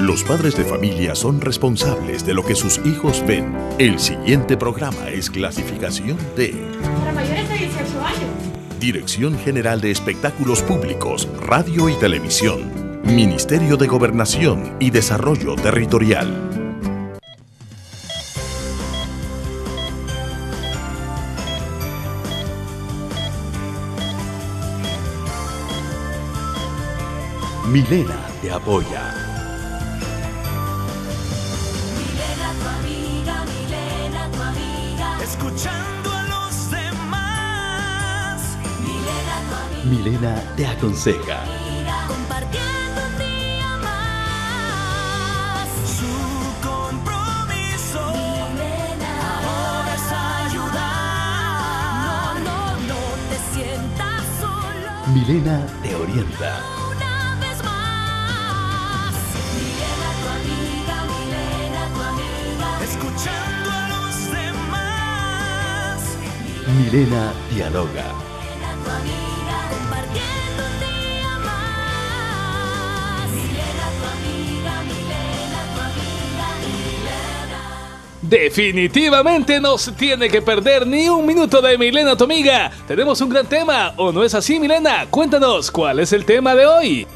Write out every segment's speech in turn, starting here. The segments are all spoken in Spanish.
Los padres de familia son responsables de lo que sus hijos ven. El siguiente programa es clasificación D. Para mayores de 18 años. Dirección General de Espectáculos Públicos, Radio y Televisión. Ministerio de Gobernación y Desarrollo Territorial. Milena te apoya. Milena tu amiga, escuchando a los demás. Milena tu amiga, Milena te aconseja. compartiendo un día más. Su compromiso, Milena, ahora es ayudar. No te sientas solo. Milena te orienta. Escuchando a los demás. Milena dialoga. Milena tu amiga, compartiendo un día más. Milena tu amiga, Milena. Definitivamente no se tiene que perder ni un minuto de Milena tu amiga. Tenemos un gran tema, ¿o no es así, Milena? Cuéntanos, ¿cuál es el tema de hoy?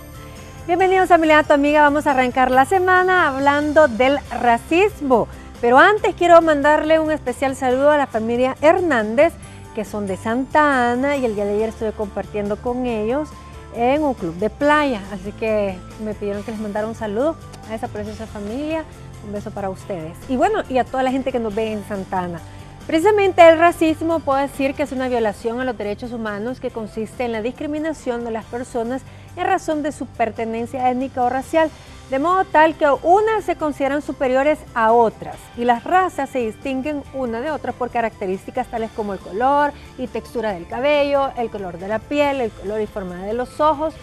Bienvenidos a Milena tu amiga, vamos a arrancar la semana hablando del racismo. Pero antes quiero mandarle un especial saludo a la familia Hernández, que son de Santa Ana, y el día de ayer estuve compartiendo con ellos en un club de playa. Así que me pidieron que les mandara un saludo a esa preciosa familia. Un beso para ustedes. Y bueno, y a toda la gente que nos ve en Santa Ana. Precisamente el racismo puedo decir que es una violación a los derechos humanos que consiste en la discriminación de las personas en razón de su pertenencia étnica o racial, de modo tal que unas se consideran superiores a otras y las razas se distinguen una de otras por características tales como el color y textura del cabello, el color de la piel, el color y forma de los ojos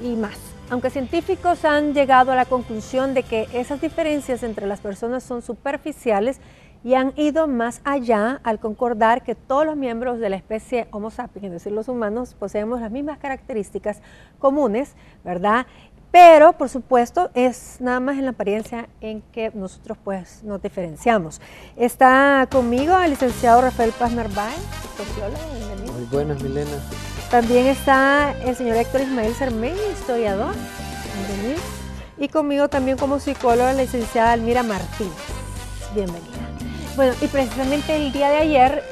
y más. Aunque científicos han llegado a la conclusión de que esas diferencias entre las personas son superficiales y han ido más allá al concordar que todos los miembros de la especie Homo sapiens, es decir, los humanos, poseemos las mismas características comunes, ¿verdad? Pero, por supuesto, es nada más en la apariencia en que nosotros pues nos diferenciamos. Está conmigo el licenciado Rafael Paz Narváez, sociólogo, bienvenido. Muy buenas, Milena. También está el señor Héctor Ismael Cermeño, historiador, bienvenido. Y conmigo también como psicóloga la licenciada Almira Martínez, bienvenida. Bueno, y precisamente el día de ayer,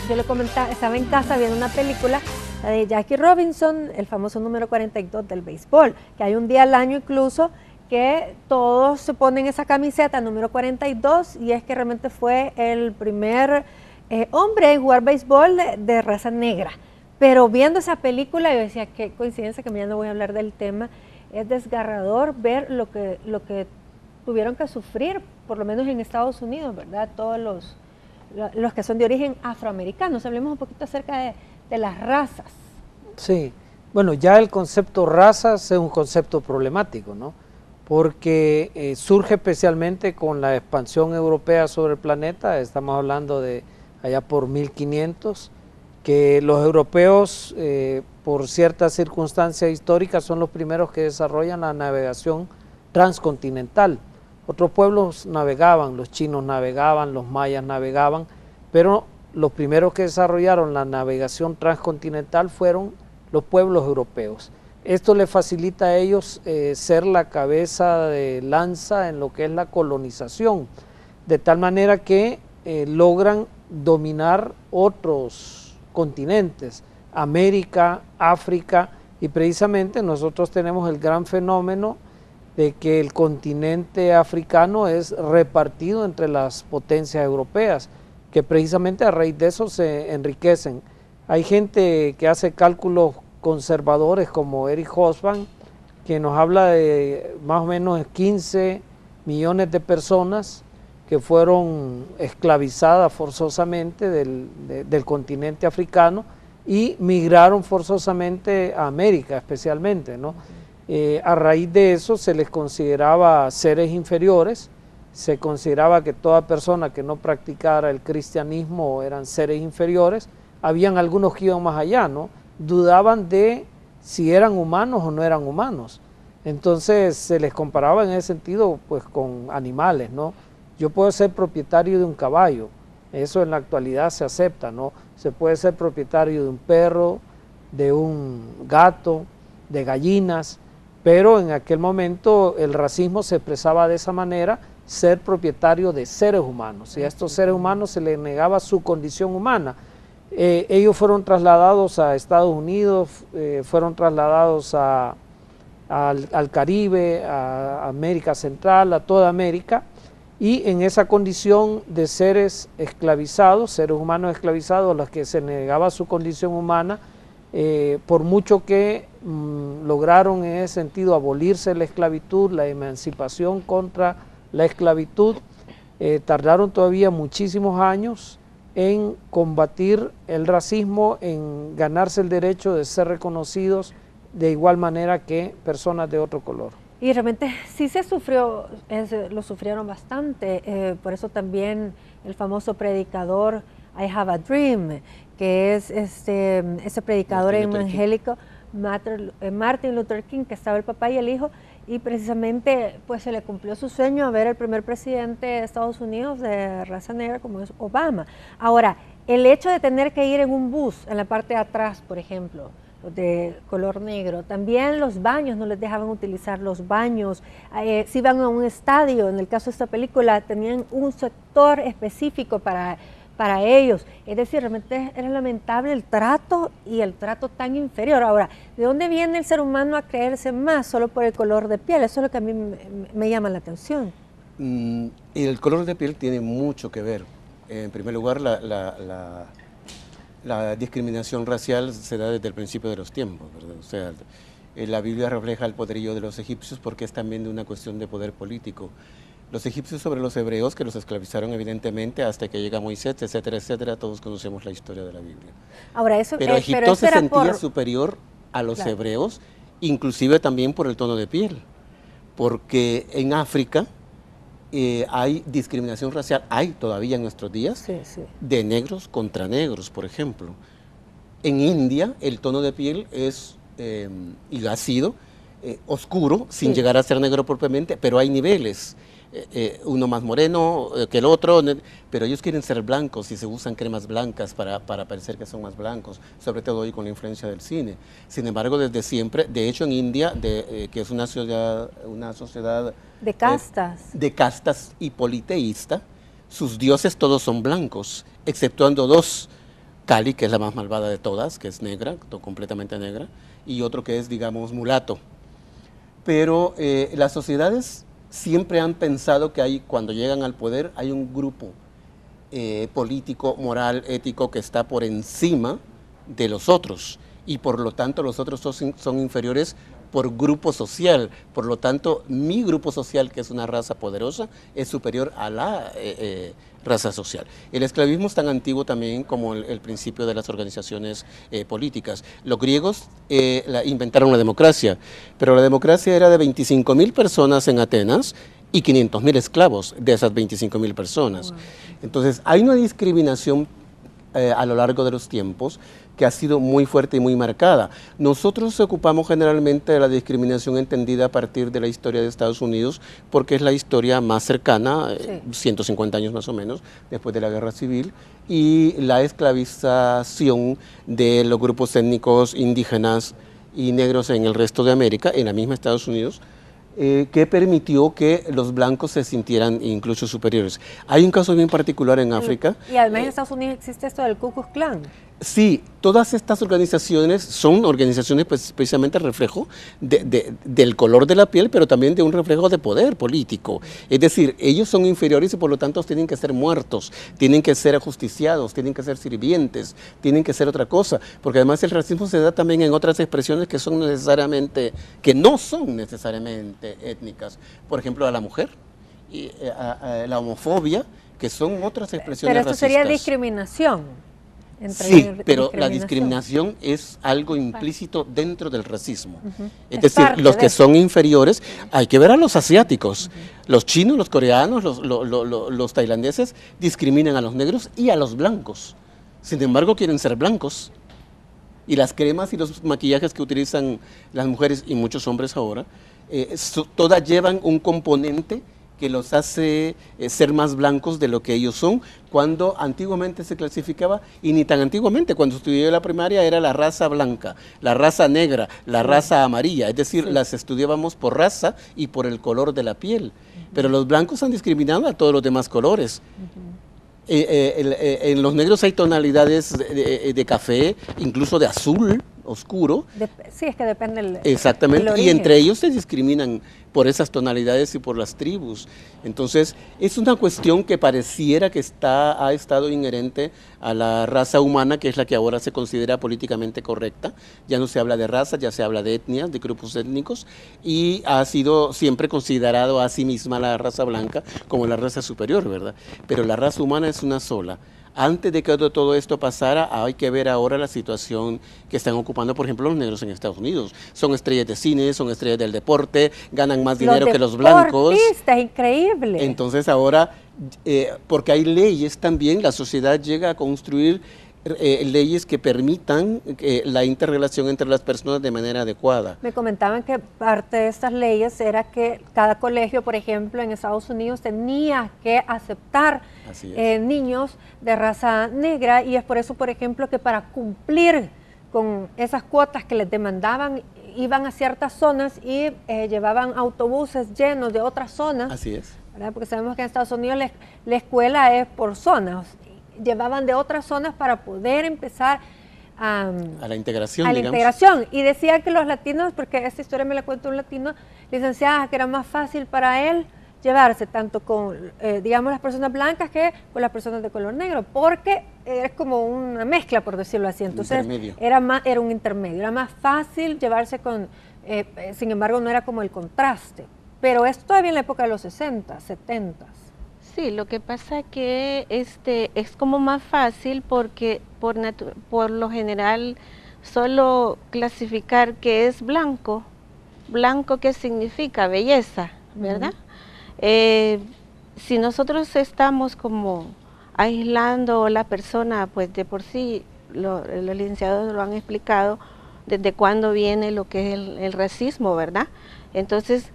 yo le comentaba, estaba en casa viendo una película, la de Jackie Robinson, el famoso número 42 del béisbol, que hay un día al año incluso que todos se ponen esa camiseta número 42 y es que realmente fue el primer hombre en jugar béisbol de raza negra. Pero viendo esa película yo decía, qué coincidencia que mañana voy a hablar del tema, es desgarrador ver lo que tuvieron que sufrir, por lo menos en Estados Unidos, ¿verdad? Todos los que son de origen afroamericano. Hablemos un poquito acerca de las razas. Sí, bueno, ya el concepto razas es un concepto problemático, ¿no? Porque surge especialmente con la expansión europea sobre el planeta, estamos hablando de allá por 1500, que los europeos, por ciertas circunstancias históricas, son los primeros que desarrollan la navegación transcontinental. Otros pueblos navegaban, los chinos navegaban, los mayas navegaban, pero los primeros que desarrollaron la navegación transcontinental fueron los pueblos europeos. Esto les facilita a ellos ser la cabeza de lanza en lo que es la colonización, de tal manera que logran dominar otros continentes, América, África, y precisamente nosotros tenemos el gran fenómeno de que el continente africano es repartido entre las potencias europeas, que precisamente a raíz de eso se enriquecen. Hay gente que hace cálculos conservadores como Eric Hobsbawm, que nos habla de más o menos 15 millones de personas que fueron esclavizadas forzosamente del continente africano y migraron forzosamente a América especialmente, ¿no? A raíz de eso se les consideraba seres inferiores, se consideraba que toda persona que no practicara el cristianismo eran seres inferiores. Habían algunos que iban más allá, ¿no? Dudaban de si eran humanos o no eran humanos. Entonces se les comparaba en ese sentido pues con animales, ¿no? Yo puedo ser propietario de un caballo, eso en la actualidad se acepta, ¿no? Se puede ser propietario de un perro, de un gato, de gallinas, pero en aquel momento el racismo se expresaba de esa manera, ser propietario de seres humanos, y a estos seres humanos se les negaba su condición humana. Ellos fueron trasladados a Estados Unidos, fueron trasladados al Caribe, a América Central, a toda América, y en esa condición de seres esclavizados, seres humanos esclavizados, a los que se negaba su condición humana, por mucho que lograron en ese sentido abolirse la esclavitud, la emancipación contra la esclavitud, tardaron todavía muchísimos años en combatir el racismo, en ganarse el derecho de ser reconocidos de igual manera que personas de otro color. Y realmente sí se sufrió, lo sufrieron bastante, por eso también el famoso predicador I Have a Dream, que es ese predicador evangélico, Martin Luther King, que estaba el papá y el hijo, y precisamente pues se le cumplió su sueño a ver el primer presidente de Estados Unidos de raza negra como es Obama. Ahora, el hecho de tener que ir en un bus, en la parte de atrás, por ejemplo, de color negro, también los baños, no les dejaban utilizar los baños, si iban a un estadio, en el caso de esta película, tenían un sector específico para ellos, es decir, realmente era lamentable el trato y el trato tan inferior. Ahora, ¿de dónde viene el ser humano a creerse más solo por el color de piel? Eso es lo que a mí me llama la atención. El color de piel tiene mucho que ver. En primer lugar, la discriminación racial se da desde el principio de los tiempos, ¿verdad? O sea, la Biblia refleja el poderío de los egipcios porque es también de una cuestión de poder político. Los egipcios sobre los hebreos, que los esclavizaron evidentemente hasta que llega Moisés, etcétera, etcétera, todos conocemos la historia de la Biblia. Ahora, pero Egipto se sentía superior a los hebreos, inclusive también por el tono de piel, porque en África hay discriminación racial, hay todavía en nuestros días, de negros contra negros, por ejemplo. En India el tono de piel es, y ha sido, oscuro, sin llegar a ser negro propiamente, pero hay niveles. Uno más moreno que el otro, pero ellos quieren ser blancos y se usan cremas blancas para parecer que son más blancos, sobre todo hoy con la influencia del cine. Sin embargo, desde siempre, de hecho en India, que es una sociedad de castas, de castas y politeísta, sus dioses todos son blancos, exceptuando dos, Kali, que es la más malvada de todas, que es negra, completamente negra, y otro que es, digamos, mulato. Pero las sociedades siempre han pensado que cuando llegan al poder hay un grupo político, moral, ético que está por encima de los otros y por lo tanto los otros son inferiores por grupo social. Por lo tanto, mi grupo social, que es una raza poderosa, es superior a la raza social. El esclavismo es tan antiguo también como el principio de las organizaciones políticas. Los griegos inventaron la democracia, pero la democracia era de 25.000 personas en Atenas y 500.000 esclavos de esas 25.000 personas. Wow. Entonces, hay una discriminación a lo largo de los tiempos que ha sido muy fuerte y muy marcada. Nosotros nos ocupamos generalmente de la discriminación entendida a partir de la historia de Estados Unidos, porque es la historia más cercana, 150 años más o menos, después de la Guerra Civil, y la esclavización de los grupos étnicos indígenas y negros en el resto de América, en la misma Estados Unidos, que permitió que los blancos se sintieran incluso superiores. Hay un caso bien particular en África. Y además en Estados Unidos existe esto del Ku Klux Klan. Sí, todas estas organizaciones son organizaciones pues, precisamente reflejo del color de la piel, pero también de un reflejo de poder político. Es decir, ellos son inferiores y por lo tanto tienen que ser muertos, tienen que ser ajusticiados, tienen que ser sirvientes, tienen que ser otra cosa, porque además el racismo se da también en otras expresiones que no son necesariamente étnicas. Por ejemplo, a la mujer, y a la homofobia, que son otras expresiones racistas. Pero esto sería discriminación. Sí, pero la discriminación es algo implícito dentro del racismo. Es decir, los que son inferiores, hay que ver a los asiáticos. Los chinos, los coreanos, los tailandeses discriminan a los negros y a los blancos. Sin embargo, quieren ser blancos. Y las cremas y los maquillajes que utilizan las mujeres y muchos hombres ahora todas llevan un componente que los hace ser más blancos de lo que ellos son, cuando antiguamente se clasificaba, y ni tan antiguamente, cuando estudié la primaria era la raza blanca, la raza negra, la raza amarilla, es decir, las estudiábamos por raza y por el color de la piel, pero los blancos han discriminado a todos los demás colores. En los negros hay tonalidades de café, incluso de azul oscuro. Sí, es que depende el Exactamente, el y origen. entre ellos se discriminan por esas tonalidades y por las tribus. Entonces, es una cuestión que pareciera que ha estado inherente a la raza humana, que es la que ahora se considera políticamente correcta. Ya no se habla de raza, ya se habla de etnias, de grupos étnicos, y ha sido siempre considerado a sí misma la raza blanca como la raza superior, ¿verdad? Pero la raza humana es una sola. Antes de que todo esto pasara, hay que ver ahora la situación que están ocupando, por ejemplo, los negros en Estados Unidos. Son estrellas de cine, son estrellas del deporte, ganan más dinero que los blancos. Deportistas, increíble. Entonces ahora, porque hay leyes también, la sociedad llega a construir leyes que permitan la interrelación entre las personas de manera adecuada. Me comentaban que parte de estas leyes era que cada colegio, por ejemplo, en Estados Unidos tenía que aceptar Así es. niños de raza negra, y es por eso, por ejemplo, que para cumplir con esas cuotas que les demandaban, iban a ciertas zonas y llevaban autobuses llenos de otras zonas. Así es. ¿Verdad? Porque sabemos que en Estados Unidos la escuela es por zonas. Llevaban de otras zonas para poder empezar a la integración, a la digamos. integración. Y decía que los latinos, porque esta historia me la cuenta un latino, licenciada, que era más fácil para él llevarse tanto con, digamos, las personas blancas que con las personas de color negro, porque es como una mezcla, por decirlo así. Entonces Intermedio. era un intermedio, era más fácil llevarse con, sin embargo no era como el contraste. Pero esto todavía en la época de los 60, 70. Sí, lo que pasa que es como más fácil porque por lo general solo clasificar que es blanco, blanco que significa belleza, ¿verdad? Si nosotros estamos como aislando a la persona, pues de por sí, los licenciados lo han explicado, desde cuándo viene lo que es el racismo, ¿verdad? Entonces,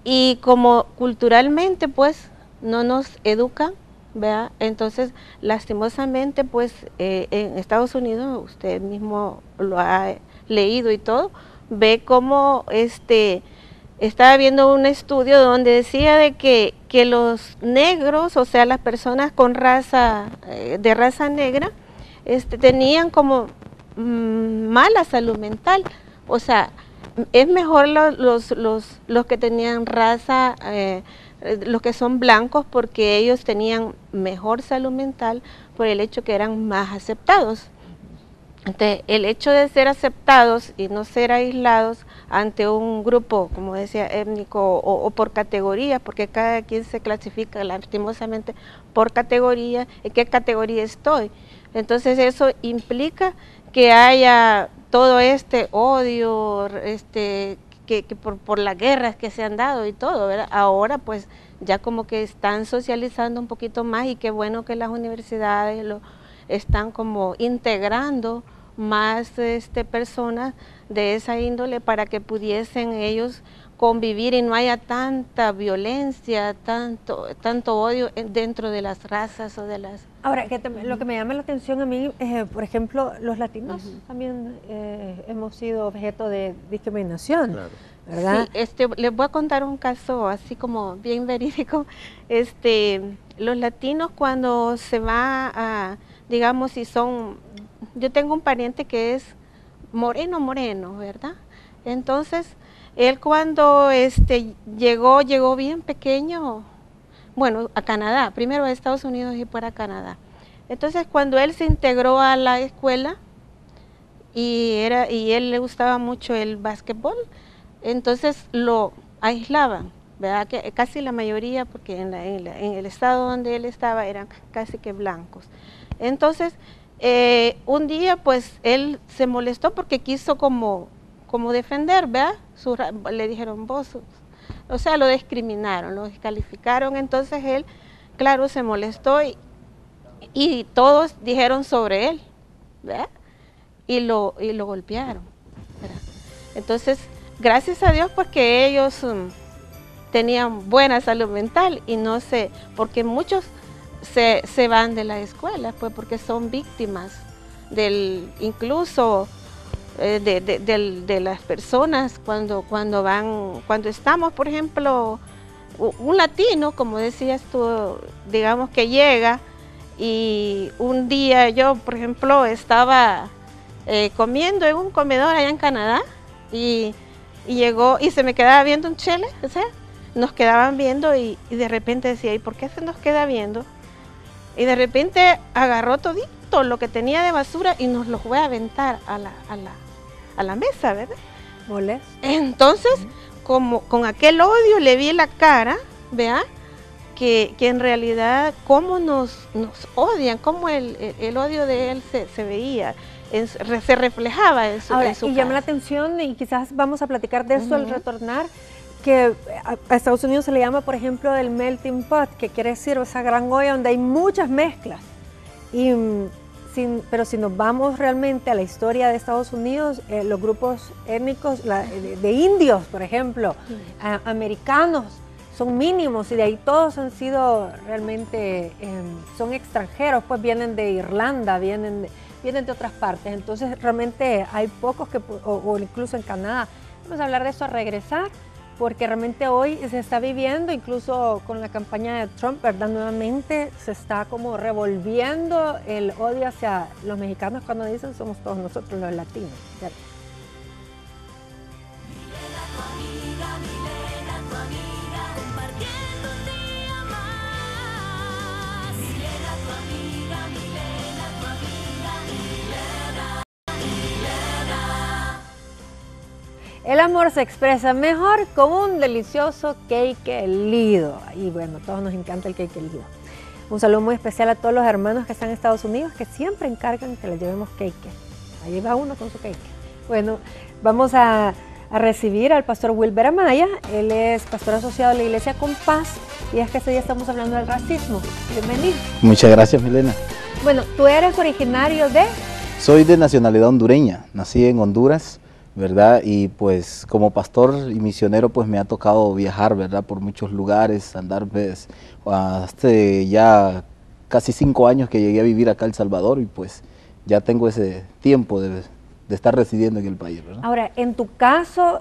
y como culturalmente, pues, no nos educan, ¿verdad? Entonces, lastimosamente, pues, en Estados Unidos, usted mismo lo ha leído y todo, ve cómo estaba viendo un estudio donde decía de que los negros, o sea, las personas con raza, de raza negra, tenían como mala salud mental. O sea, es mejor los que tenían raza, los que son blancos, porque ellos tenían mejor salud mental por el hecho que eran más aceptados. Entonces, el hecho de ser aceptados y no ser aislados ante un grupo, como decía, étnico o por categoría, porque cada quien se clasifica lastimosamente por categoría, ¿en qué categoría estoy? Entonces eso implica que haya todo este odio, que por las guerras que se han dado y todo, ¿verdad? Ahora pues ya como que están socializando un poquito más, y qué bueno que las universidades lo están como integrando más personas de esa índole para que pudiesen ellos convivir y no haya tanta violencia, tanto odio dentro de las razas o de las... Ahora, lo que me llama la atención a mí, por ejemplo, los latinos también hemos sido objeto de discriminación, Claro. ¿verdad? Sí, les voy a contar un caso así como bien verídico. Los latinos cuando se va a, digamos, si son, yo tengo un pariente que es moreno, ¿verdad? Entonces, él cuando llegó bien pequeño, bueno, a Canadá, primero a Estados Unidos y después a Canadá. Entonces, cuando él se integró a la escuela y él le gustaba mucho el básquetbol, entonces lo aislaban, ¿verdad? Que casi la mayoría, porque en el estado donde él estaba eran casi que blancos. Entonces, un día pues él se molestó porque quiso como defender, ¿verdad? Le dijeron vos, o sea, lo discriminaron, lo descalificaron. Entonces él, claro, se molestó y todos dijeron sobre él, ¿verdad? Y lo golpearon, ¿verdad? Entonces gracias a Dios pues que ellos tenían buena salud mental y no sé, porque muchos se van de la escuela, pues porque son víctimas incluso de las personas cuando estamos, por ejemplo, un latino, como decías tú, digamos que llega y un día yo, por ejemplo, estaba comiendo en un comedor allá en Canadá y llegó y se me quedaba viendo un chele, o sea, nos quedaban viendo y de repente decía, ¿y por qué se nos queda viendo? Y de repente agarró todito lo que tenía de basura y nos lo fue a aventar a la mesa, ¿verdad? ¿Moles? Entonces, como con aquel odio le vi la cara, ¿vea? Que en realidad cómo nos odian, cómo el odio de él se veía, se reflejaba en su Ahora, en su y llama la casa. atención, y quizás vamos a platicar de eso al retornar, que a Estados Unidos se le llama, por ejemplo, el melting pot, que quiere decir esa gran olla donde hay muchas mezclas. Pero si nos vamos realmente a la historia de Estados Unidos, los grupos étnicos de indios, por ejemplo, americanos, son mínimos y de ahí todos han sido realmente, son extranjeros, pues vienen de Irlanda, vienen de otras partes. Entonces realmente hay pocos o incluso en Canadá. Vamos a hablar de eso a regresar, porque realmente hoy se está viviendo, incluso con la campaña de Trump, ¿verdad? Nuevamente se está como revolviendo el odio hacia los mexicanos cuando dicen somos todos nosotros los latinos, ¿cierto? Compartiendo un día más. Milena, tu amiga, Milena, tu amiga, Milena. El amor se expresa mejor con un delicioso cake lido. Y bueno, a todos nos encanta el cake lido. Un saludo muy especial a todos los hermanos que están en Estados Unidos, que siempre encargan que les llevemos cake. Ahí va uno con su cake. Bueno, vamos a recibir al pastor Wilber Amaya. Él es pastor asociado de la Iglesia Compás y es que este día estamos hablando del racismo. Bienvenido. Muchas gracias, Milena. Bueno, tú eres originario de... Soy de nacionalidad hondureña, nací en Honduras, ¿verdad? Y pues como pastor y misionero pues me ha tocado viajar, ¿verdad? Por muchos lugares, andar pues, hasta ya casi 5 años que llegué a vivir acá en El Salvador y pues ya tengo ese tiempo de estar residiendo en el país, ¿verdad? Ahora, en tu caso,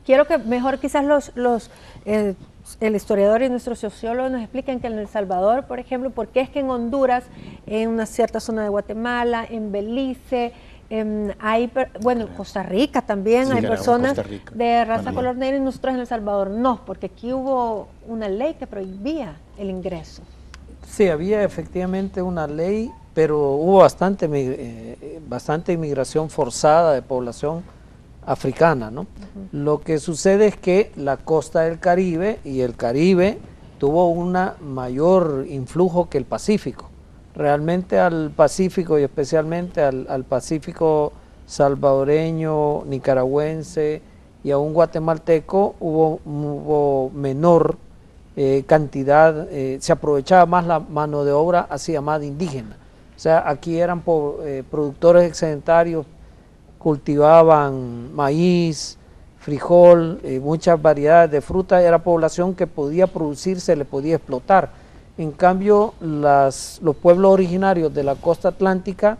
quiero que mejor quizás el historiador y nuestros sociólogos nos expliquen que en El Salvador, por ejemplo, por qué es que en Honduras, en una cierta zona de Guatemala, en Belice, en Costa Rica también Sí, hay claro, personas Costa Rica de raza también. color negro y nosotros en El Salvador no, porque aquí hubo una ley que prohibía el ingreso. Sí, había efectivamente una ley, pero hubo bastante inmigración forzada de población africana, ¿no? Lo que sucede es que la costa del Caribe y el Caribe tuvo un mayor influjo que el Pacífico. Realmente al Pacífico y especialmente al Pacífico salvadoreño, nicaragüense y aún guatemalteco hubo menor cantidad, se aprovechaba más la mano de obra así llamada indígena. O sea, aquí eran productores excedentarios, cultivaban maíz, frijol, muchas variedades de fruta, era población que podía producir, se le podía explotar. En cambio, los pueblos originarios de la costa atlántica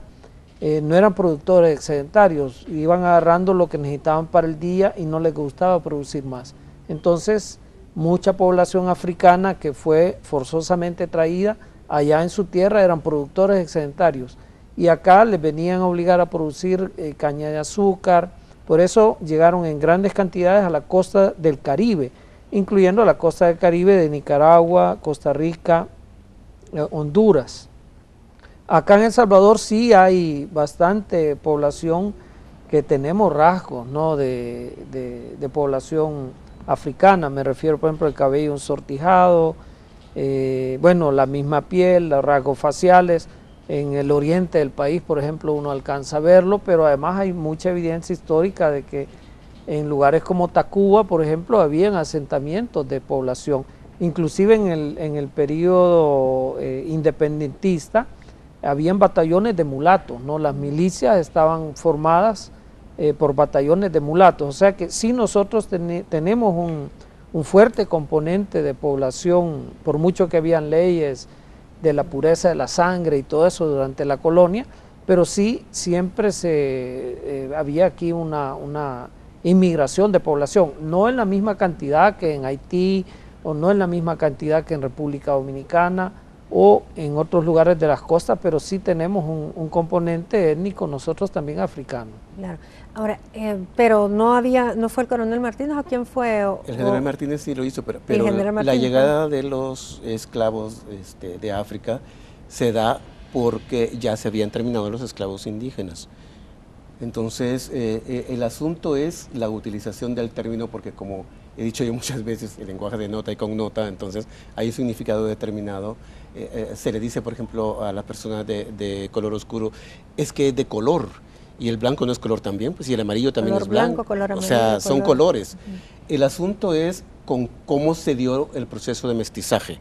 no eran productores excedentarios, iban agarrando lo que necesitaban para el día y no les gustaba producir más. Entonces, mucha población africana que fue forzosamente traída allá en su tierra eran productores excedentarios y acá les venían a obligar a producir caña de azúcar, por eso llegaron en grandes cantidades a la costa del Caribe, incluyendo la costa del Caribe de Nicaragua, Costa Rica, Honduras. Acá en El Salvador sí hay bastante población que tenemos rasgos, ¿no? de población africana, me refiero por ejemplo al cabello ensortijado, la misma piel, los rasgos faciales. En el oriente del país, por ejemplo, uno alcanza a verlo, pero además hay mucha evidencia histórica de que en lugares como Tacuba, por ejemplo, habían asentamientos de población. Inclusive en el periodo independentista, habían batallones de mulatos, ¿no? Las milicias estaban formadas por batallones de mulatos. O sea que sí nosotros tenemos un fuerte componente de población, por mucho que habían leyes de la pureza de la sangre y todo eso durante la colonia, pero sí siempre había aquí una inmigración de población, no en la misma cantidad que en Haití, o no en la misma cantidad que en República Dominicana, o en otros lugares de las costas, pero sí tenemos un componente étnico nosotros también africano. Claro. Ahora, pero no fue el coronel Martínez, ¿o quién fue? El general Martínez sí lo hizo, pero la llegada de los esclavos de África se da porque ya se habían terminado los esclavos indígenas. Entonces, el asunto es la utilización del término, porque como he dicho yo muchas veces, el lenguaje de nota y connota, entonces hay un significado determinado. Se le dice, por ejemplo, a las personas de color oscuro, es que es de color, y el blanco no es color también, pues y el amarillo también color es blanco, color amarillo, o sea, son colores. Uh-huh. El asunto es con cómo se dio el proceso de mestizaje.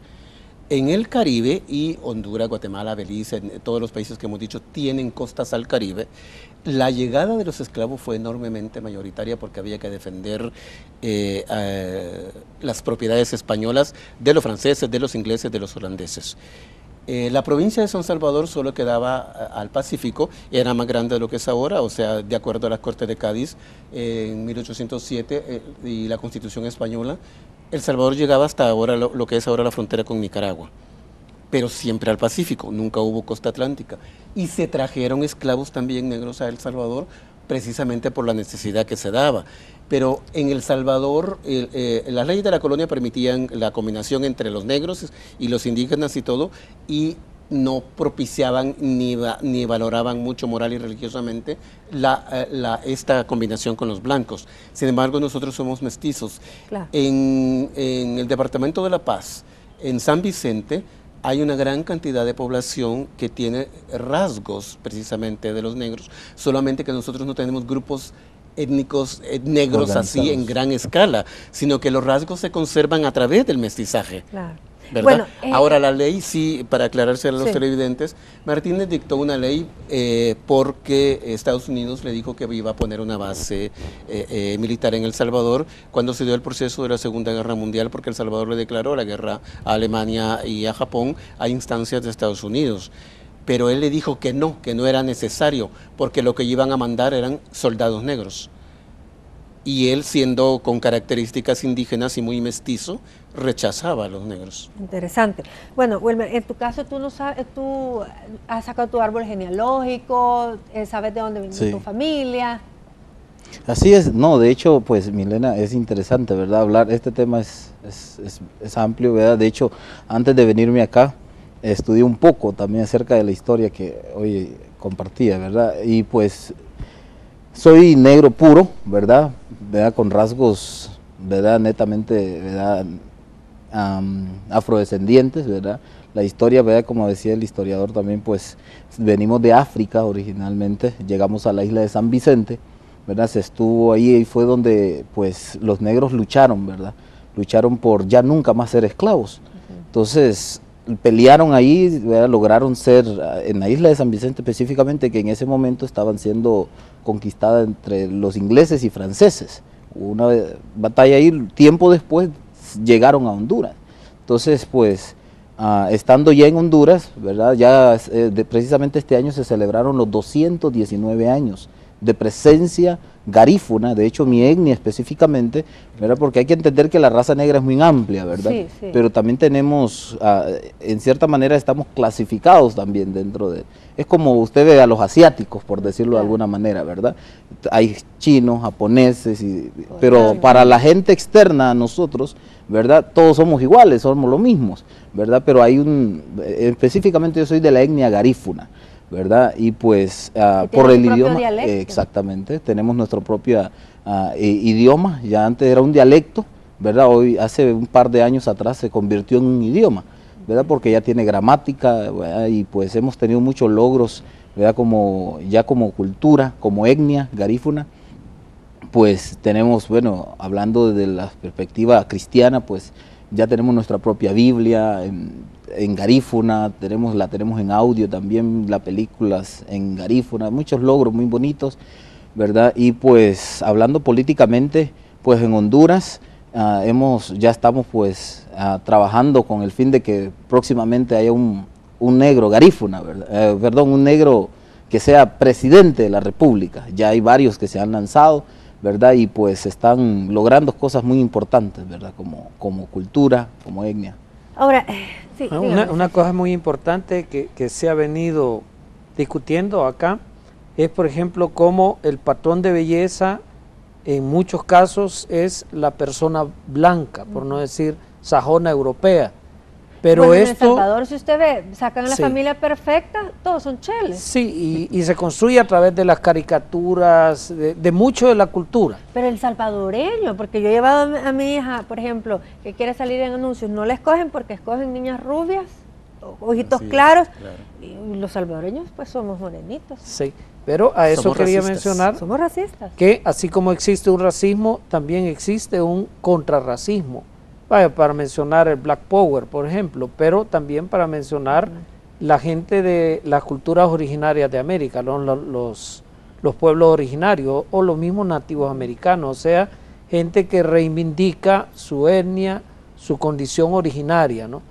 En el Caribe, y Honduras, Guatemala, Belice, todos los países que hemos dicho tienen costas al Caribe, la llegada de los esclavos fue enormemente mayoritaria porque había que defender las propiedades españolas de los franceses, de los ingleses, de los holandeses. La provincia de San Salvador solo quedaba al Pacífico, era más grande de lo que es ahora, o sea, de acuerdo a las Cortes de Cádiz en 1807 y la Constitución española, El Salvador llegaba hasta ahora lo que es ahora la frontera con Nicaragua, pero siempre al Pacífico, nunca hubo costa atlántica. Y se trajeron esclavos también negros a El Salvador precisamente por la necesidad que se daba. Pero en El Salvador, las leyes de la colonia permitían la combinación entre los negros y los indígenas y todo, y no propiciaban ni valoraban mucho moral y religiosamente esta combinación con los blancos. Sin embargo, nosotros somos mestizos. Claro. En el Departamento de La Paz, en San Vicente, hay una gran cantidad de población que tiene rasgos precisamente de los negros, solamente que nosotros no tenemos grupos étnicos negros así en gran escala, sino que los rasgos se conservan a través del mestizaje. Claro. ¿Verdad? Bueno, ahora la ley, sí, para aclararse a los sí. televidentes, Martínez dictó una ley porque Estados Unidos le dijo que iba a poner una base militar en El Salvador cuando se dio el proceso de la Segunda Guerra Mundial, porque El Salvador le declaró la guerra a Alemania y a Japón a instancias de Estados Unidos. Pero él le dijo que no era necesario, porque lo que iban a mandar eran soldados negros. Y él, siendo con características indígenas y muy mestizo, rechazaba a los negros. Interesante. Bueno, Wilmer, en tu caso tú no sabes, tú has sacado tu árbol genealógico, sabes de dónde viene tu familia. Así es, no, de hecho, pues Milena, es interesante, ¿verdad? Hablar, este tema es amplio, ¿verdad? De hecho, antes de venirme acá, estudié un poco también acerca de la historia que hoy compartía, ¿verdad? Y pues soy negro puro, ¿verdad? Con rasgos, ¿verdad? Netamente, ¿verdad? Afrodescendientes, ¿verdad? La historia, ¿verdad? Como decía el historiador también, pues venimos de África originalmente, llegamos a la isla de San Vicente, ¿verdad? Se estuvo ahí y fue donde pues los negros lucharon, ¿verdad? Lucharon por ya nunca más ser esclavos. Entonces pelearon ahí, ¿verdad? Lograron ser, en la isla de San Vicente específicamente, que en ese momento estaban siendo conquistadas entre los ingleses y franceses. Hubo una batalla ahí, tiempo después llegaron a Honduras. Entonces, pues, estando ya en Honduras, ¿verdad? Ya precisamente este año se celebraron los 219 años de presencia garífuna, de hecho mi etnia específicamente, ¿verdad? Porque hay que entender que la raza negra es muy amplia, ¿verdad? Sí, sí. Pero también tenemos, en cierta manera estamos clasificados también dentro de, es como usted ve a los asiáticos, por decirlo de alguna manera, ¿verdad? Hay chinos, japoneses, pero para la gente externa a nosotros, ¿verdad? Todos somos iguales, somos los mismos, ¿verdad? Pero hay específicamente yo soy de la etnia garífuna, ¿verdad? Y pues por el idioma, exactamente, tenemos nuestro propio idioma, ya antes era un dialecto, ¿verdad? Hoy, hace un par de años atrás, se convirtió en un idioma, ¿verdad? Porque ya tiene gramática, ¿verdad? Y pues hemos tenido muchos logros, ¿verdad? Ya como cultura, como etnia garífuna, pues tenemos, bueno, hablando desde la perspectiva cristiana, pues ya tenemos nuestra propia Biblia en garífuna, la tenemos en audio también, las películas en garífuna, muchos logros muy bonitos, ¿verdad? Y pues hablando políticamente, pues en Honduras ya estamos pues trabajando con el fin de que próximamente haya un negro garífuna, ¿verdad? Un negro que sea presidente de la República. Ya hay varios que se han lanzado, ¿verdad? Y pues están logrando cosas muy importantes, ¿verdad? Como cultura, como etnia. Ahora, sí, una cosa muy importante que se ha venido discutiendo acá es, por ejemplo, cómo el patrón de belleza en muchos casos es la persona blanca, por no decir sajona europea. Pero bueno, esto, en El Salvador, si usted ve, sacan a la sí, familia perfecta, todos son cheles. Sí, y se construye a través de las caricaturas, de mucho de la cultura. Pero el salvadoreño, porque yo he llevado a mi hija, por ejemplo, que quiere salir en anuncios, no la escogen porque escogen niñas rubias, ojitos Así es, claros, claro. y los salvadoreños pues somos morenitos. Sí, pero a eso Somos quería racistas. mencionar Somos racistas. que así como existe un racismo, también existe un contrarracismo. Vaya, para mencionar el Black Power, por ejemplo, pero también para mencionar la gente de las culturas originarias de América, los pueblos originarios o los mismos nativos americanos, o sea, gente que reivindica su etnia, su condición originaria, ¿no?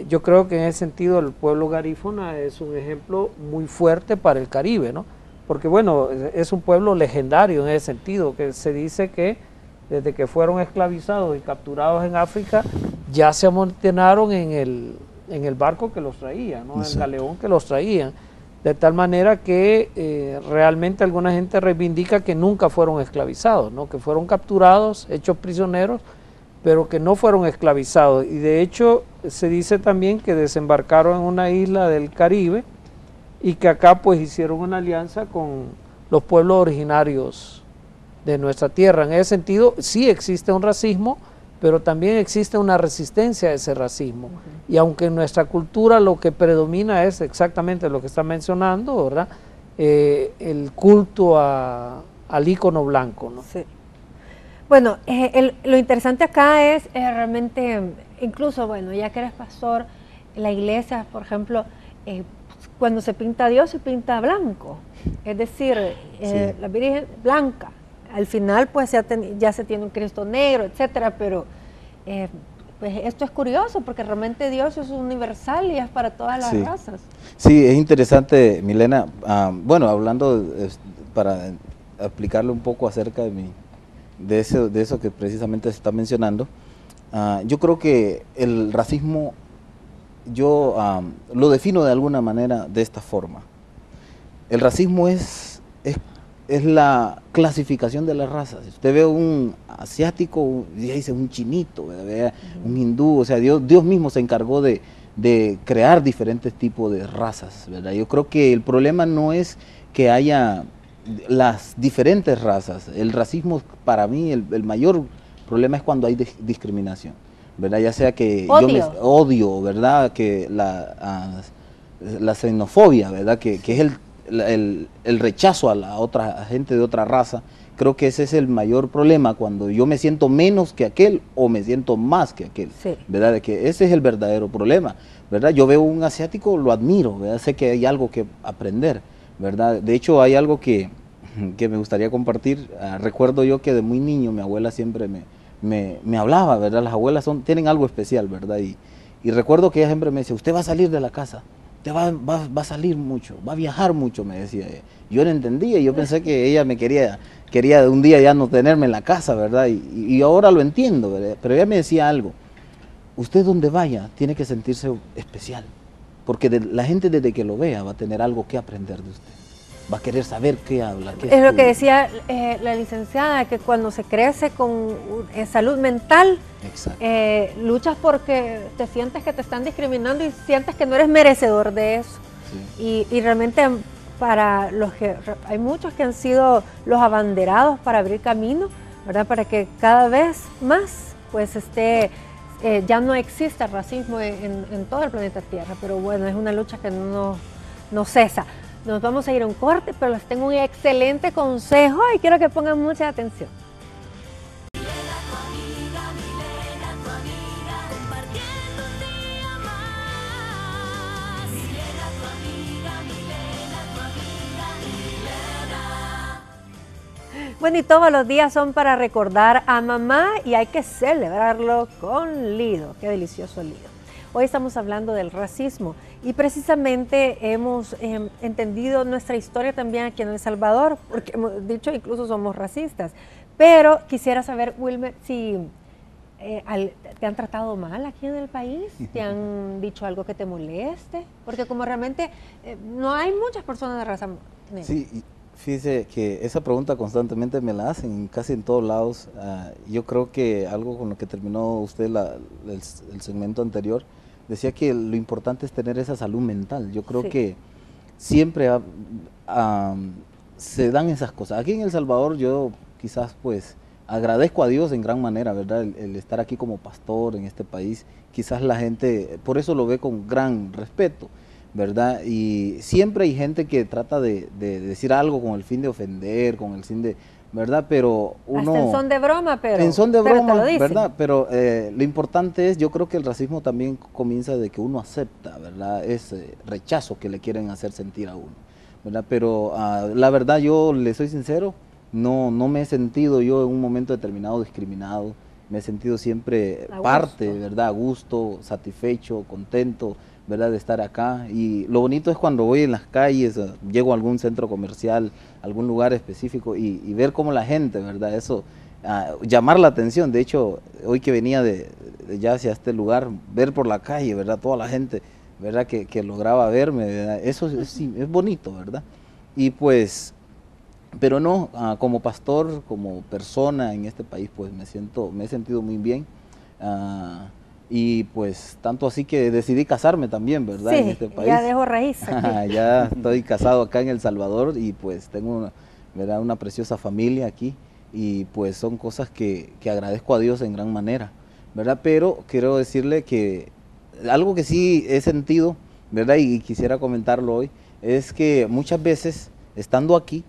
Yo creo que en ese sentido el pueblo garífuna es un ejemplo muy fuerte para el Caribe, ¿no? Porque bueno, es un pueblo legendario en ese sentido, que se dice que desde que fueron esclavizados y capturados en África, ya se amontonaron en el barco que los traía, ¿no? En el galeón que los traían, de tal manera que realmente alguna gente reivindica que nunca fueron esclavizados, ¿no? Que fueron capturados, hechos prisioneros, pero que no fueron esclavizados. Y de hecho se dice también que desembarcaron en una isla del Caribe y que acá pues hicieron una alianza con los pueblos originarios de nuestra tierra. En ese sentido sí existe un racismo, pero también existe una resistencia a ese racismo. Y aunque en nuestra cultura lo que predomina es exactamente lo que está mencionando, ¿verdad? El culto al ícono blanco, ¿no? Sí. Bueno, lo interesante acá es realmente, incluso, bueno, ya que eres pastor, la iglesia, por ejemplo, cuando se pinta a Dios se pinta blanco, es decir, la Virgen blanca. Al final, pues ya se tiene un Cristo negro, etcétera, pero pues esto es curioso porque realmente Dios es universal y es para todas las razas. Sí, es interesante, Milena. Bueno, hablando para explicarle un poco acerca de eso que precisamente se está mencionando, yo creo que el racismo, yo lo defino de alguna manera de esta forma. El racismo es la clasificación de las razas. Si usted ve un asiático, dice un chinito, un hindú, o sea, Dios mismo se encargó de crear diferentes tipos de razas, ¿verdad? Yo creo que el problema no es que haya las diferentes razas. El racismo, para mí, el mayor problema es cuando hay discriminación, ¿verdad? Ya sea que odio, ¿verdad? Que la xenofobia, ¿verdad? Que es el rechazo a la otra gente de otra raza. Creo que ese es el mayor problema, cuando yo me siento menos que aquel o me siento más que aquel, ¿verdad? De que ese es el verdadero problema, ¿verdad? Yo veo un asiático, lo admiro, ¿verdad? Sé que hay algo que aprender, ¿verdad? De hecho, hay algo que me gustaría compartir. Recuerdo yo que de muy niño mi abuela siempre me hablaba, ¿verdad? Las abuelas tienen algo especial, ¿verdad? Y recuerdo que ella siempre me decía, usted va a salir de la casa, usted va a salir mucho, va a viajar mucho, me decía ella. Yo no entendía, yo pensé que ella me quería un día ya no tenerme en la casa, ¿verdad? Y ahora lo entiendo, ¿verdad? Pero ella me decía algo, usted donde vaya tiene que sentirse especial, porque la gente desde que lo vea va a tener algo que aprender de usted, va a querer saber qué habla. Qué es lo que decía la licenciada, que cuando se crece con salud mental, luchas porque te sientes que te están discriminando y sientes que no eres merecedor de eso. Sí. Y realmente para los que hay muchos que han sido los abanderados para abrir camino, ¿verdad? Para que cada vez más pues ya no exista racismo en todo el planeta Tierra, pero bueno, es una lucha que no cesa. Nos vamos a ir a un corte, pero les tengo un excelente consejo y quiero que pongan mucha atención. Bueno, y todos los días son para recordar a mamá y hay que celebrarlo con Lido. Qué delicioso Lido. Hoy estamos hablando del racismo y precisamente hemos entendido nuestra historia también aquí en El Salvador, porque hemos dicho incluso somos racistas. Pero quisiera saber, Wilmer, si te han tratado mal aquí en el país, te han dicho algo que te moleste, porque como realmente no hay muchas personas de raza negra. Sí, fíjese que esa pregunta constantemente me la hacen casi en todos lados. Yo creo que algo con lo que terminó usted el segmento anterior, decía que lo importante es tener esa salud mental. Yo creo que siempre se dan esas cosas. Aquí en El Salvador yo quizás pues agradezco a Dios en gran manera, ¿verdad? El estar aquí como pastor en este país. Quizás la gente por eso lo ve con gran respeto, ¿verdad? Y siempre hay gente que trata de decir algo con el fin de ofender, con el fin de, ¿verdad? Pero uno... Hasta en son de broma, pero... En son de broma, lo dicen. ¿verdad? Pero lo importante es, yo creo que el racismo también comienza de que uno acepta, ¿verdad? Ese rechazo que le quieren hacer sentir a uno, ¿verdad? Pero la verdad, yo le soy sincero, no me he sentido yo en un momento determinado discriminado, me he sentido siempre parte, ¿verdad? A gusto, satisfecho, contento, ¿verdad? De estar acá. Y lo bonito es cuando voy en las calles, llego a algún centro comercial, algún lugar específico y ver cómo la gente, ¿verdad? Eso, llamar la atención. De hecho, hoy que venía de ya hacia este lugar, ver por la calle, ¿verdad? Toda la gente, ¿verdad? Que lograba verme, ¿verdad? Eso es bonito, ¿verdad? Y pues... Pero no, como pastor, como persona en este país, pues me he sentido muy bien. Y pues tanto así que decidí casarme también, ¿verdad? Sí, en este país. ya dejo raíz. Ya estoy casado acá en El Salvador y pues tengo ¿verdad? Una preciosa familia aquí. Y pues son cosas que agradezco a Dios en gran manera, ¿verdad? Pero quiero decirle que algo que sí he sentido, ¿verdad? Y quisiera comentarlo hoy, es que muchas veces, estando aquí,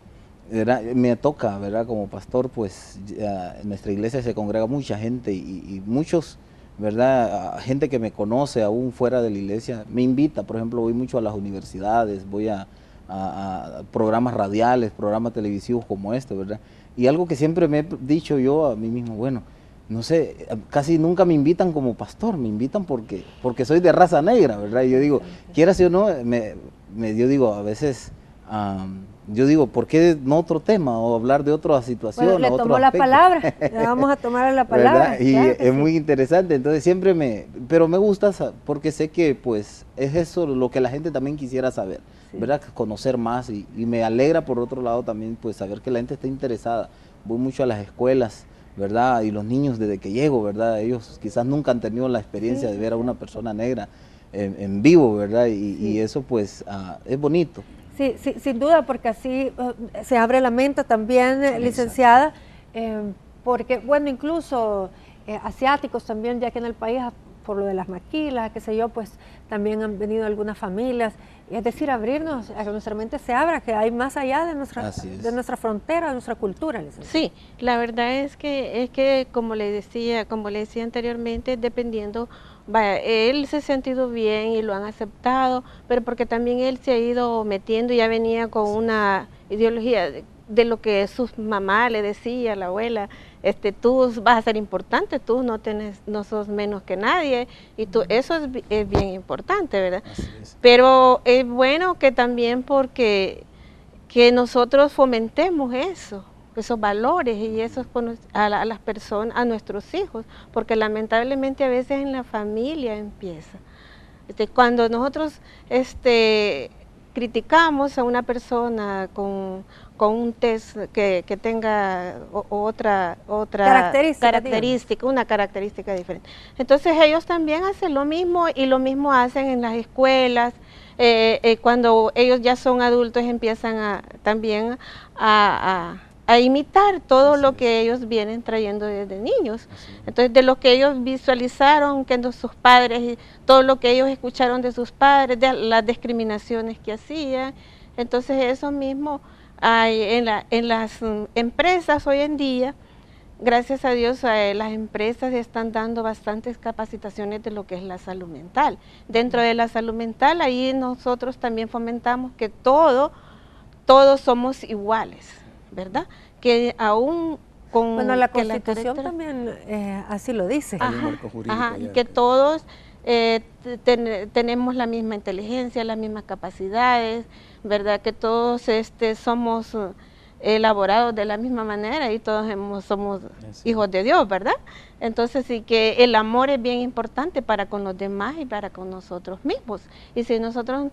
¿verdad? Me toca, ¿verdad? Como pastor, pues en nuestra iglesia se congrega mucha gente y muchos, ¿verdad? Gente que me conoce aún fuera de la iglesia me invita, por ejemplo, voy mucho a las universidades, voy a programas radiales, programas televisivos como este, ¿verdad? Y algo que siempre me he dicho yo a mí mismo, bueno, no sé, casi nunca me invitan como pastor, me invitan porque soy de raza negra, ¿verdad? Y yo digo, quieras o no, yo digo, a veces... yo digo, ¿por qué no otro tema o hablar de otra situación? Bueno, le tomó la palabra, le vamos a tomar la palabra. ¿Verdad? Y claro es muy interesante, entonces siempre pero me gusta porque sé que pues es eso lo que la gente también quisiera saber, ¿verdad? Conocer más y me alegra por otro lado también pues saber que la gente está interesada. Voy mucho a las escuelas, ¿verdad? Y los niños desde que llego, ¿verdad? Ellos quizás nunca han tenido la experiencia de ver a una persona negra en vivo, ¿verdad? Y eso pues es bonito. Sí, sin duda, porque así se abre la mente también, licenciada, porque, bueno, incluso asiáticos también, ya que en el país, por lo de las maquilas, qué sé yo, pues también han venido algunas familias, es decir, abrirnos, a que nuestra mente se abra, que hay más allá de nuestra frontera, de nuestra cultura, licenciada. Sí, la verdad es que como le decía anteriormente, dependiendo... Vaya, él se ha sentido bien y lo han aceptado, pero porque también él se ha ido metiendo y ya venía con una ideología de lo que su mamá le decía, la abuela, tú vas a ser importante, tú no sos menos que nadie, y eso es bien importante, ¿verdad? Pero es bueno que también que nosotros fomentemos esos valores y esos a las personas, a nuestros hijos, porque lamentablemente a veces en la familia empieza. Cuando nosotros criticamos a una persona con un test que tenga otra característica, una característica diferente. Entonces ellos también hacen lo mismo y lo mismo hacen en las escuelas. Cuando ellos ya son adultos empiezan también a imitar todo lo que ellos vienen trayendo desde niños. Entonces, de lo que ellos visualizaron, que sus padres, y todo lo que ellos escucharon de sus padres, de las discriminaciones que hacían. Entonces, eso mismo hay en las empresas hoy en día. Gracias a Dios, las empresas están dando bastantes capacitaciones de lo que es la salud mental. Dentro de la salud mental, ahí nosotros también fomentamos que todos somos iguales, ¿verdad? que aún con Bueno, la que Constitución carácter- también así lo dice. Hay un Ajá, marco jurídico ajá, ya que todos tenemos la misma inteligencia, las mismas capacidades, ¿verdad? Que todos somos elaborados de la misma manera y todos somos hijos de Dios, ¿verdad? Entonces sí que el amor es bien importante para con los demás y para con nosotros mismos. Y si nosotros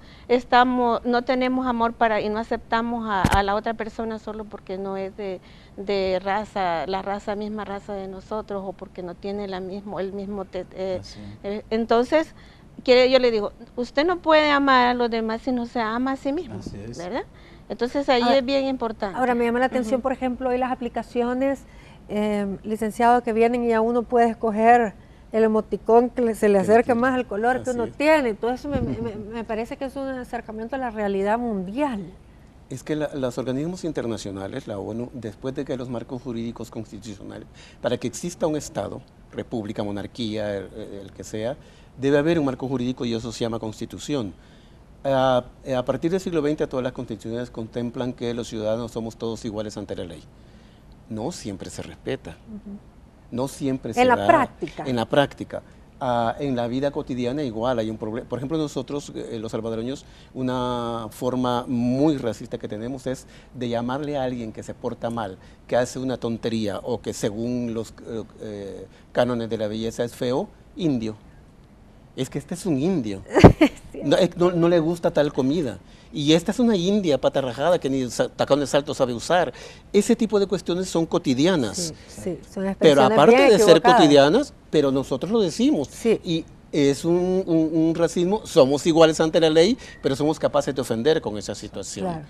no tenemos amor y no aceptamos a la otra persona solo porque no es de raza, misma raza de nosotros, o porque no tiene entonces yo le digo, usted no puede amar a los demás si no se ama a sí mismo, Así es. ¿verdad? Entonces ahí Ahora- es bien importante. Ahora me llama la atención, por ejemplo, hoy las aplicaciones, licenciado, que vienen y ya uno puede escoger el emoticón que se le acerque más al color que Así uno es. tiene. Todo eso me parece que es un acercamiento a la realidad mundial. Es que los organismos internacionales, la ONU, después de que los marcos jurídicos constitucionales, para que exista un Estado, república, monarquía, el que sea, debe haber un marco jurídico y eso se llama Constitución. A partir del siglo XX todas las constituciones contemplan que los ciudadanos somos todos iguales ante la ley. No siempre se respeta. No siempre se En la da práctica. en la práctica. En la vida cotidiana igual hay un problema. Por ejemplo, nosotros, los salvadoreños, una forma muy racista que tenemos es de llamarle a alguien que se porta mal, que hace una tontería o que según los cánones de la belleza es feo, indio. Es que este es un indio. No le gusta tal comida. Y esta es una india patarrajada que ni tacones altos sabe usar. Ese tipo de cuestiones son cotidianas. Sí, son expresiones Pero aparte bien de ser equivocadas. cotidianas, pero nosotros lo decimos. Sí. Y es un racismo, somos iguales ante la ley, pero somos capaces de ofender con esa situación. Claro.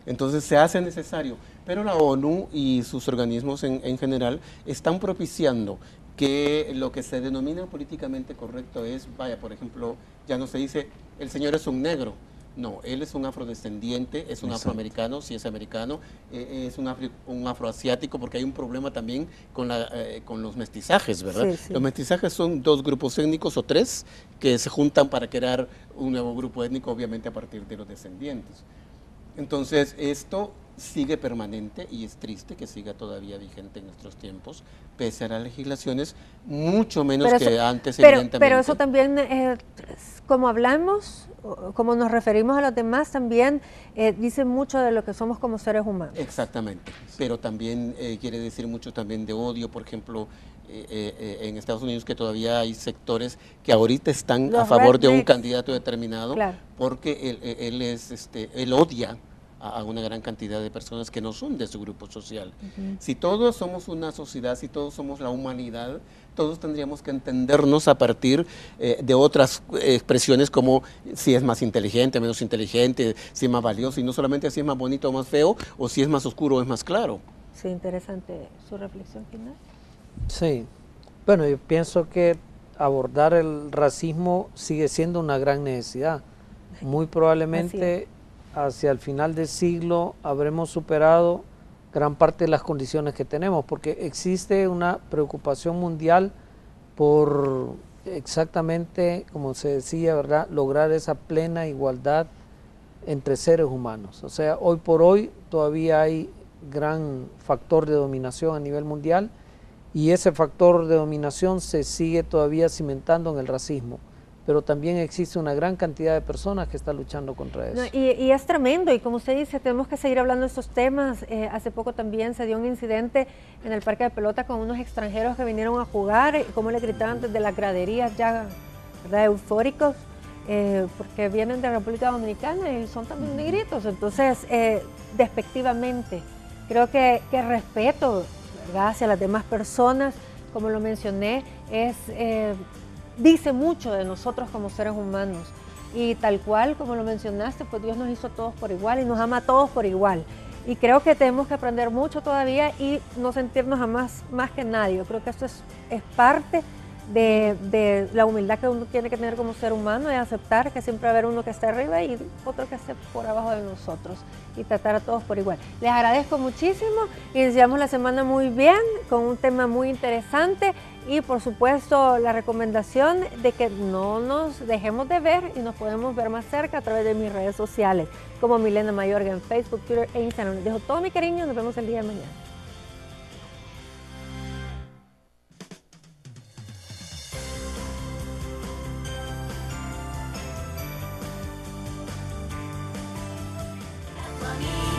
Entonces se hace necesario. Pero la ONU y sus organismos en general están propiciando que lo que se denomina políticamente correcto es, vaya, por ejemplo, ya no se dice, el señor es un negro. No, él es un afrodescendiente, es un afroamericano, si es americano, es un afroasiático, porque hay un problema también con los mestizajes, ¿verdad? Sí, sí. Los mestizajes son dos grupos étnicos o tres que se juntan para crear un nuevo grupo étnico, obviamente a partir de los descendientes. Entonces, esto sigue permanente y es triste que siga todavía vigente en nuestros tiempos, pese a las legislaciones, mucho menos Pero que eso- antes, pero evidentemente. eso también, como hablamos, o como nos referimos a los demás, también dice mucho de lo que somos como seres humanos. Exactamente, pero también quiere decir mucho también de odio, por ejemplo, en Estados Unidos que todavía hay sectores que ahorita están Los a favor de un rednecks. candidato determinado, Claro. porque él odia a una gran cantidad de personas que no son de su grupo social. Si todos somos una sociedad, si todos somos la humanidad, todos tendríamos que entendernos a partir de otras expresiones como si es más inteligente, menos inteligente, si es más valioso, y no solamente si es más bonito o más feo, o si es más oscuro o es más claro. Sí, interesante su reflexión final. Sí, bueno, yo pienso que abordar el racismo sigue siendo una gran necesidad. Muy probablemente hacia el final del siglo habremos superado gran parte de las condiciones que tenemos, porque existe una preocupación mundial por exactamente, como se decía, ¿verdad?, lograr esa plena igualdad entre seres humanos. O sea, hoy por hoy todavía hay gran factor de dominación a nivel mundial y ese factor de dominación se sigue todavía cimentando en el racismo, pero también existe una gran cantidad de personas que están luchando contra eso. No, y es tremendo, y como usted dice, tenemos que seguir hablando de estos temas. Hace poco también se dio un incidente en el parque de pelota con unos extranjeros que vinieron a jugar, y cómo le gritaban desde las graderías ya, ¿verdad?, eufóricos, porque vienen de la República Dominicana y son también negritos. Entonces, despectivamente, creo que respeto, ¿verdad?, hacia las demás personas, como lo mencioné, dice mucho de nosotros como seres humanos. Y tal cual, como lo mencionaste, pues Dios nos hizo a todos por igual y nos ama a todos por igual. Y creo que tenemos que aprender mucho todavía y no sentirnos jamás más que nadie. Yo creo que esto es parte de la humildad que uno tiene que tener como ser humano, y aceptar que siempre va a haber uno que está arriba y otro que esté por abajo de nosotros, y tratar a todos por igual. Les agradezco muchísimo, iniciamos la semana muy bien con un tema muy interesante, y por supuesto la recomendación de que no nos dejemos de ver, y nos podemos ver más cerca a través de mis redes sociales como Milena Mayorga en Facebook, Twitter e Instagram. Les dejo todo mi cariño, nos vemos el día de mañana. amiga.